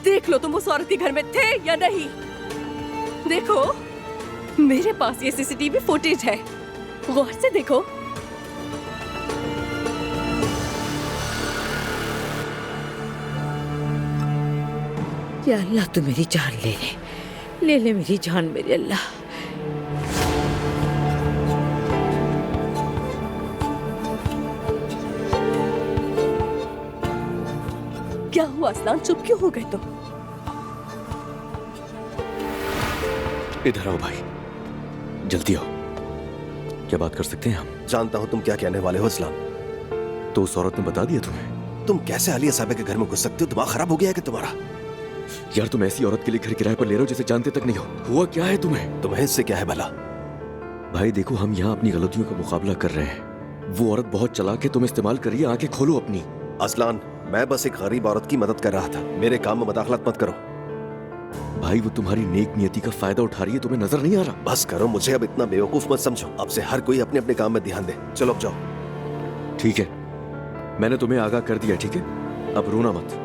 देख लो तुम उस औरत के घर में थे या नहीं। देखो, मेरे पास ये सीसीटीवी फुटेज है, गौर से देखो। या अल्लाह, तू मेरी जान ले ले मेरी जान मेरे अल्लाह। क्या हुआ असलान, चुप क्यों हो गए तुम? इधर आओ भाई, जल्दी आओ। क्या बात कर सकते हैं हम? जानता हूं तुम क्या कहने वाले हो असलान। तो उस औरत ने बता दिया तुम्हें? तुम कैसे आलिया साहब के घर में घुस सकते हो? दिमाग खराब हो गया है कि तुम्हारा? यार तुम ऐसी औरत के लिए घर किराए पर ले रहे हो जिसे जानते तक नहीं हो। हुआ क्या है तुम्हें? तुम्हें इससे क्या है भला? भाई देखो, हम यहाँ अपनी गलतियों का मुकाबला कर रहे हैं। वो औरत बहुत चालाक है, तुम इस्तेमाल करिए। आंखें खोलो अपनी। असलान, मैं बस एक गरीब औरत की मदद कर रहा था। मेरे काम में मदाखलत मत करो। भाई वो तुम्हारी नेक नियति का फायदा उठा रही है, तुम्हें नजर नहीं आ रहा? बस करो, मुझे अब इतना बेवकूफ मत समझो। अब से हर कोई अपने अपने काम में ध्यान दे। चलो अब जाओ। ठीक है, मैंने तुम्हें आगाह कर दिया, ठीक है? अब रोना मत।